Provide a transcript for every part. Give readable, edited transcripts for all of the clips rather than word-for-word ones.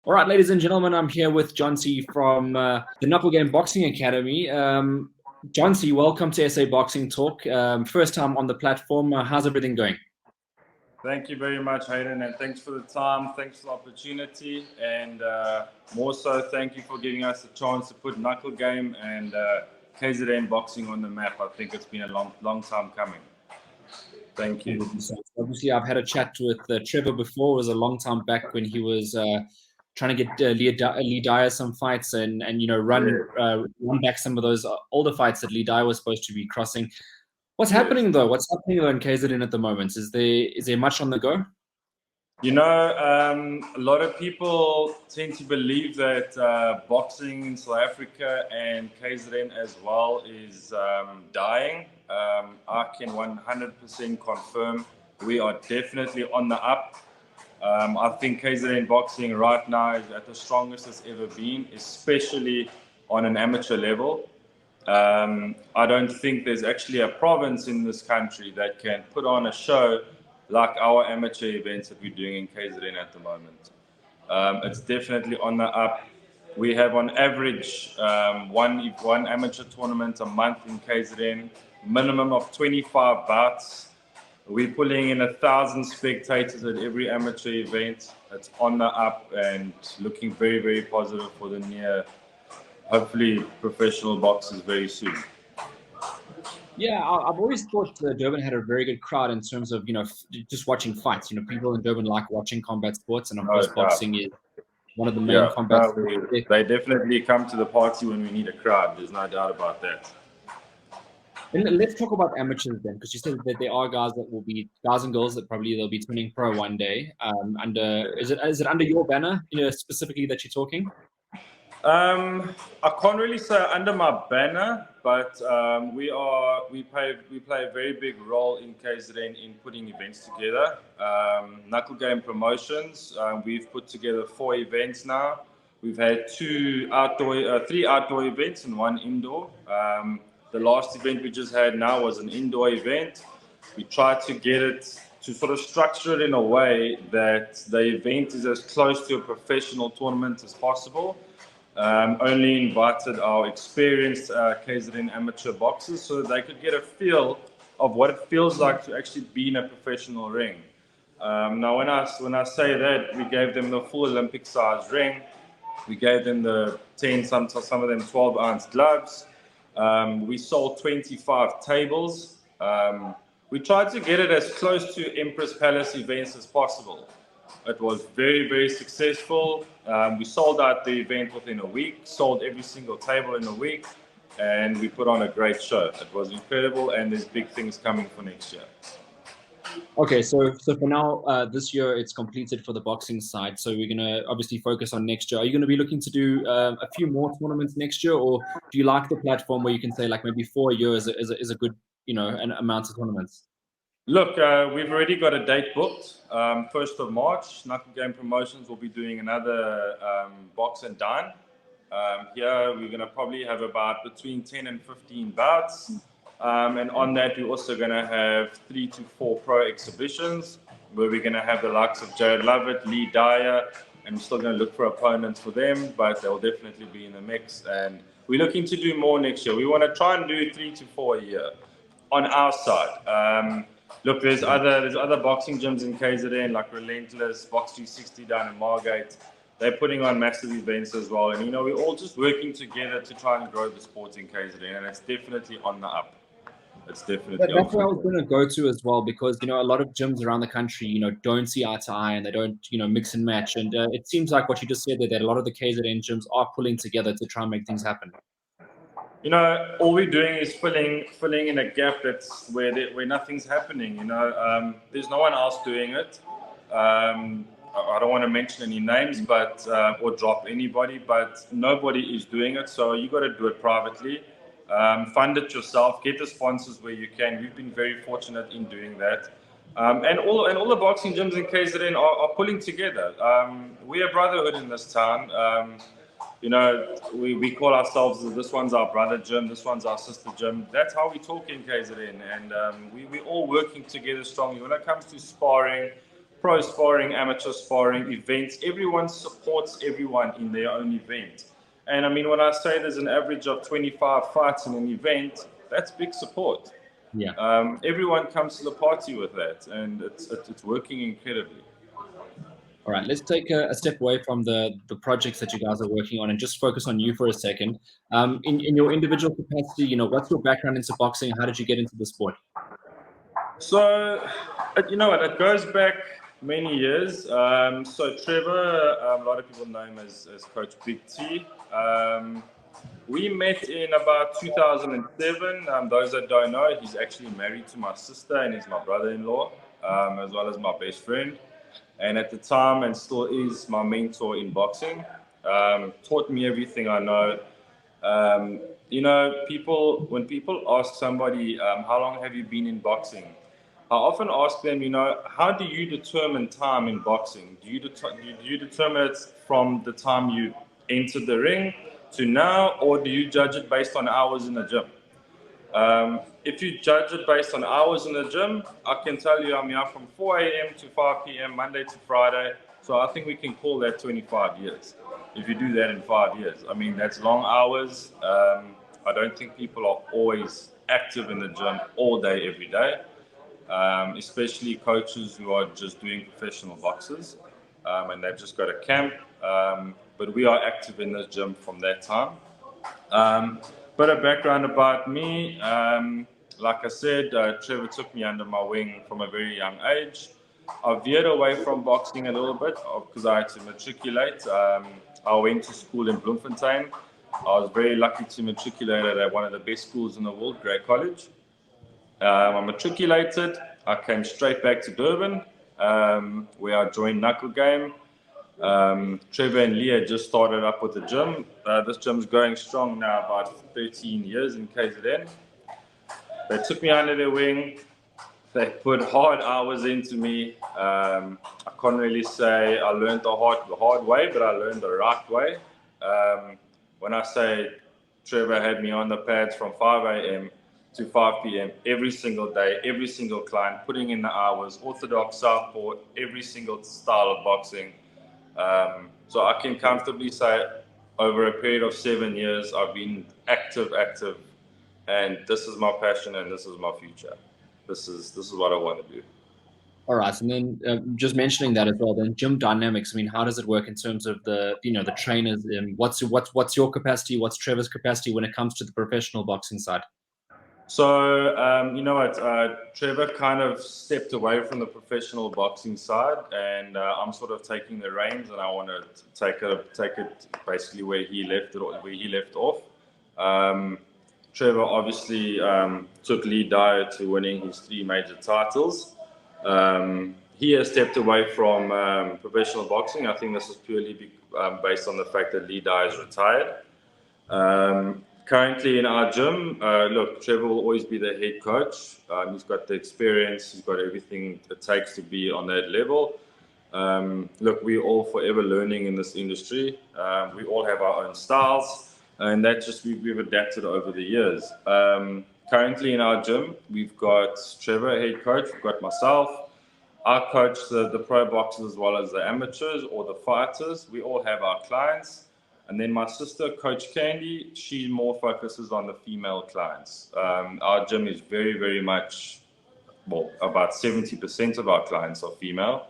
All right, ladies and gentlemen, I'm here with Jonty from the KnuckleGame Boxing Academy. Jonty, welcome to SA Boxing Talk. First time on the platform. How's everything going? Thank you very much, Hayden, and thanks for the time, thanks for the opportunity, and more so, thank you for giving us a chance to put KnuckleGame and KZN boxing on the map. I think it's been a long time coming. Thank you. 100%. Obviously, I've had a chat with Trevor before. It was a long time back when he was trying to get Lee Dyer some fights and run back some of those older fights that Lee Dyer was supposed to be crossing. What's happening though? What's happening though in KZN at the moment? Is there much on the go? You know, a lot of people tend to believe that boxing in South Africa and KZN as well is dying. I can 100% confirm we are definitely on the up. I think KZN boxing right now is at the strongest it's ever been, especially on an amateur level. I don't think there's actually a province in this country that can put on a show like our amateur events that we're doing in KZN at the moment. It's definitely on the up. We have on average one amateur tournament a month in KZN, minimum of 25 bouts. We're pulling in 1,000 spectators at every amateur event. It's on the up and looking very, very positive for the near, hopefully, professional boxers very soon. Yeah, I've always thought Durban had a very good crowd in terms of, just watching fights. People in Durban like watching combat sports, and of course, boxing is one of the main combat sports. They definitely come to the party when we need a crowd. There's no doubt about that. And let's talk about amateurs then, because you said that there are guys and girls that probably they'll be turning pro one day. Is it under your banner, specifically that you're talking? I can't really say under my banner, but we play a very big role in KZN in putting events together. KnuckleGame Promotions, we've put together 4 events now. We've had 3 outdoor events and 1 indoor. The last event we just had now was an indoor event. We tried to get it to sort of structure it in a way that the event is as close to a professional tournament as possible. Only invited our experienced KZN amateur boxers so that they could get a feel of what it feels like to actually be in a professional ring. Now, when I say that, we gave them the full Olympic size ring. We gave them the 10, some of them 12-ounce gloves. We sold 25 tables. We tried to get it as close to Empress Palace events as possible. It was very, very successful. We sold out the event within a week, sold every single table in a week, and we put on a great show. It was incredible, and there's big things coming for next year. Okay, so for now, this year it's completed for the boxing side. So we're gonna obviously focus on next year. Are you gonna be looking to do a few more tournaments next year, or do you like the platform where you can say like maybe 4 years is a good an amount of tournaments? Look, we've already got a date booked. 1st of March, KnuckleGame Promotions will be doing another box and dine. Here we're going to probably have about between 10 and 15 bouts. And on that, we're also going to have 3 to 4 pro exhibitions where we're going to have the likes of Jared Lovett, Lee Dyer, and we're still going to look for opponents for them, but they'll definitely be in the mix. And we're looking to do more next year. We want to try and do 3 to 4 a year on our side. Look, there's other boxing gyms in KZN like Relentless, Box 360 down in Margate. They're putting on massive events as well. And, we're all just working together to try and grow the sport in KZN, and it's definitely on the up. It's definitely That's where I was going to go to as well, because, a lot of gyms around the country, don't see eye to eye and they don't, mix and match. And it seems like what you just said there, that a lot of the KZN gyms are pulling together to try and make things happen. All we're doing is filling in a gap that's where nothing's happening. There's no one else doing it. I don't want to mention any names, but or drop anybody, but nobody is doing it. So you got to do it privately. Fund it yourself. Get the sponsors where you can. We've been very fortunate in doing that. And all the boxing gyms in KZN are pulling together. We're a brotherhood in this town. We call ourselves, this one's our brother gym, this one's our sister gym. That's how we talk in KZN, and we're all working together strongly. When it comes to sparring, pro sparring, amateur sparring, events. Everyone supports everyone in their own event. And I mean, when I say there's an average of 25 fights in an event, that's big support. Yeah. Everyone comes to the party with that, and it's working incredibly. All right, let's take a step away from the projects that you guys are working on and just focus on you for a second. In your individual capacity, you know, what's your background into boxing? How did you get into the sport? So, you know what, it goes back many years. So Trevor, a lot of people know him as Coach Big T. We met in about 2007. Those that don't know, he's actually married to my sister and he's my brother-in-law, as well as my best friend. And at the time, and still is, my mentor in boxing. Taught me everything I know. You know, when people ask somebody, how long have you been in boxing? I often ask them, you know, how do you determine time in boxing? Do you determine it from the time you entered the ring to now, or do you judge it based on hours in the gym? If you judge it based on hours in the gym, I can tell you I'm here from 4 a.m. to 5 p.m., Monday to Friday. So I think we can call that 25 years. If you do that in 5 years, I mean, that's long hours. I don't think people are always active in the gym all day, every day, especially coaches who are just doing professional boxers and they've just got a camp. But we are active in the gym from that time. Bit of background about me. Like I said, Trevor took me under my wing from a very young age. I veered away from boxing a little bit because I had to matriculate. I went to school in Bloemfontein. I was very lucky to matriculate at one of the best schools in the world, Grey College. I matriculated. I came straight back to Durban, where I joined KnuckleGame. Trevor and Leah just started up with the gym. This gym's going strong now, about 13 years in KZN. They took me under their wing. They put hard hours into me. I can't really say I learned the hard way, but I learned the right way. When I say Trevor had me on the pads from 5 a.m. to 5 p.m. every single day, every single client, putting in the hours, orthodox, southpaw, every single style of boxing. So I can comfortably say over a period of 7 years, I've been active, and this is my passion and this is my future. This is what I want to do. All right, and then just mentioning that as well. Then gym dynamics. I mean, how does it work in terms of the the trainers? And what's your capacity? What's Trevor's capacity when it comes to the professional boxing side? So you know what, Trevor kind of stepped away from the professional boxing side, and I'm sort of taking the reins, and I want to take it basically where he left off. Trevor obviously took Lee Dyer to winning his 3 major titles. He has stepped away from professional boxing. I think this is purely based on the fact that Lee Dyer is retired. Currently in our gym, look, Trevor will always be the head coach. He's got the experience, he's got everything it takes to be on that level. Look, we're all forever learning in this industry. We all have our own styles, and that just we've adapted over the years. Currently in our gym, we've got Trevor, head coach, we've got myself. I coach the pro boxers as well as the amateurs or the fighters. We all have our clients. And then my sister, Coach Candy, she more focuses on the female clients. Our gym is very, very much, well, about 70% of our clients are female.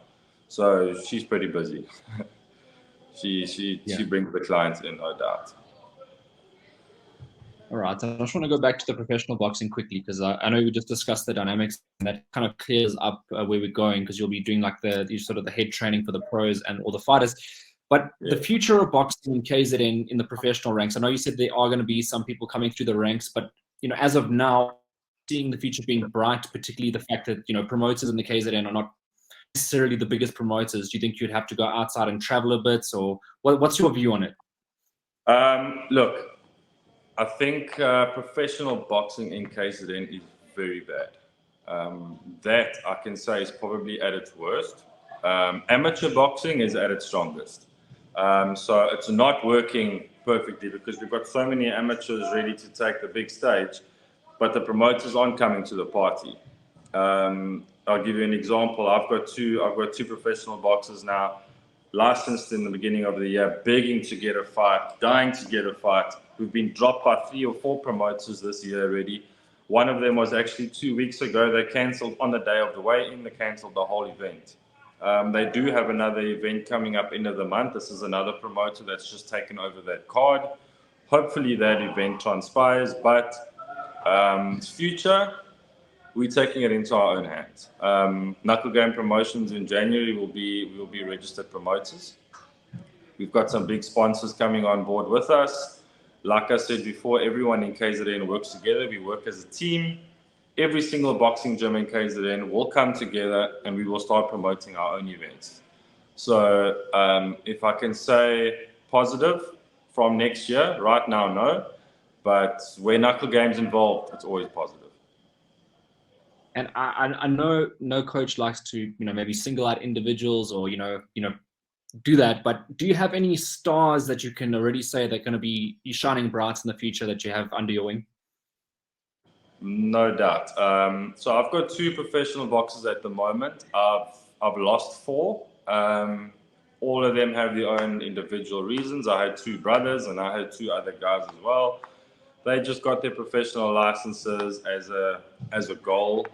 So she's pretty busy. She brings the clients in, no doubt. All right. I just want to go back to the professional boxing quickly because I know we just discussed the dynamics and that kind of clears up where we're going because you'll be doing like the sort of the head training for the pros and all the fighters. But the future of boxing in KZN in the professional ranks, I know you said there are going to be some people coming through the ranks, but as of now, seeing the future being bright, particularly the fact that promoters in the KZN are not necessarily the biggest promoters. Do you think you'd have to go outside and travel a bit, or what's your view on it? Look, I think professional boxing in KZN is very bad. That I can say is probably at its worst. Amateur boxing is at its strongest. So it's not working perfectly because we've got so many amateurs ready to take the big stage, but the promoters aren't coming to the party. I'll give you an example. I've got two professional boxers now, licensed in the beginning of the year, begging to get a fight, dying to get a fight. We've been dropped by 3 or 4 promoters this year already. One of them was actually 2 weeks ago. They cancelled on the day of the weigh-in. They cancelled the whole event. They do have another event coming up end of the month. This is another promoter that's just taken over that card. Hopefully that event transpires, but future, we're taking it into our own hands. KnuckleGame Promotions in January will be registered promoters. We've got some big sponsors coming on board with us. Like I said before, everyone in KZN works together. We work as a team. Every single boxing gym in KZN will come together and we will start promoting our own events. So if I can say positive from next year, right now, no. But where KnuckleGame's involved, it's always positive. And I know no coach likes to, maybe single out individuals or, do that. But do you have any stars that you can already say that are going to be shining bright in the future that you have under your wing? No doubt. So I've got 2 professional boxers at the moment. I've lost 4. All of them have their own individual reasons. I had 2 brothers and I had 2 other guys as well. They just got their professional licenses as a goal.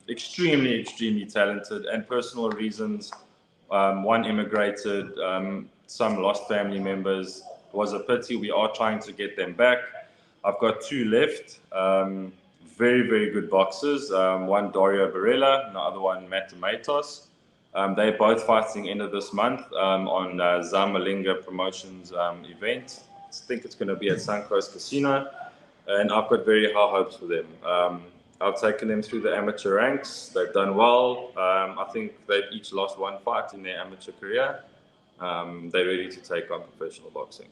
Extremely, extremely talented, and personal reasons. One immigrated, some lost family members. It was a pity. We are trying to get them back. I've got 2 left. Very, very good boxers. One Dario Barella, the other one Matt Matos. They're both fighting end of this month on Zamalinga Promotions event. I think it's going to be at Suncoast Casino, and I've got very high hopes for them. I've taken them through the amateur ranks. They've done well. I think they've each lost 1 fight in their amateur career. They're ready to take on professional boxing.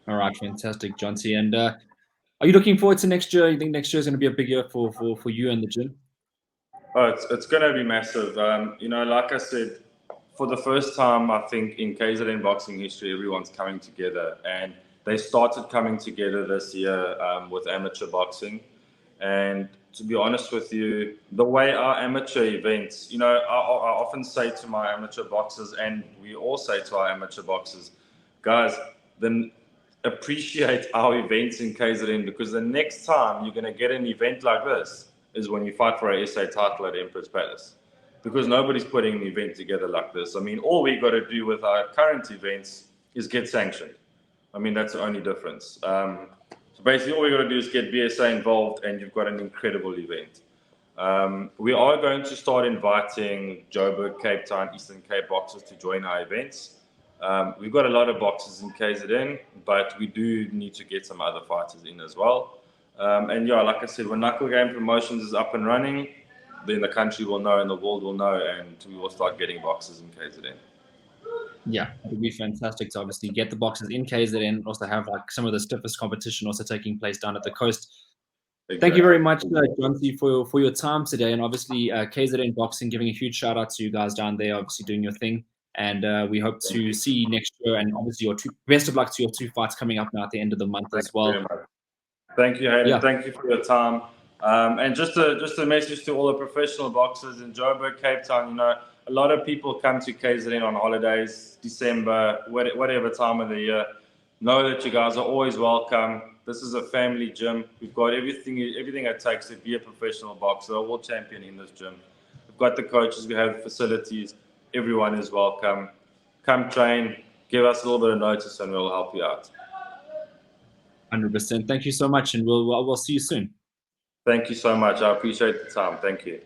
All right, fantastic, Jonty. And are you looking forward to next year? You think next year is going to be a big year for you and the gym? Oh, it's going to be massive. Like I said, for the first time, I think in KZN boxing history, everyone's coming together, and they started coming together this year with amateur boxing. And to be honest with you, the way our amateur events, I often say to my amateur boxers, and we all say to our amateur boxers, guys, then appreciate our events in KZN, because the next time you're going to get an event like this is when you fight for a SA title at Emperor's Palace. Because nobody's putting an event together like this. I mean, all we got to do with our current events is get sanctioned. I mean, that's the only difference. So basically, all we got to do is get BSA involved, and you've got an incredible event. We are going to start inviting Joburg, Cape Town, Eastern Cape boxers to join our events. We've got a lot of boxers in KZN, but we do need to get some other fighters in as well. And yeah, like I said, when KnuckleGame Promotions is up and running, then the country will know and the world will know, and we will start getting boxers in KZN. Yeah, it would be fantastic to obviously get the boxers in KZN, also have like some of the stiffest competition also taking place down at the coast. Exactly. Thank you very much, Jonty, for your time today, and obviously KZN Boxing, giving a huge shout out to you guys down there, obviously doing your thing, and we hope to see you next year, and obviously best of luck to your 2 fights coming up now at the end of the month as well. Thank you, Hayden. Yeah. Thank you for your time. And just a message to all the professional boxers in Joburg, Cape Town. A lot of people come to KZN on holidays, December, whatever time of the year. Know that you guys are always welcome. This is a family gym. We've got everything it takes to be a professional boxer, a world champion in this gym. We've got the coaches, we have the facilities. Everyone is welcome. Come train, give us a little bit of notice, and we'll help you out. 100%. Thank you so much, and we'll see you soon. Thank you so much. I appreciate the time. Thank you.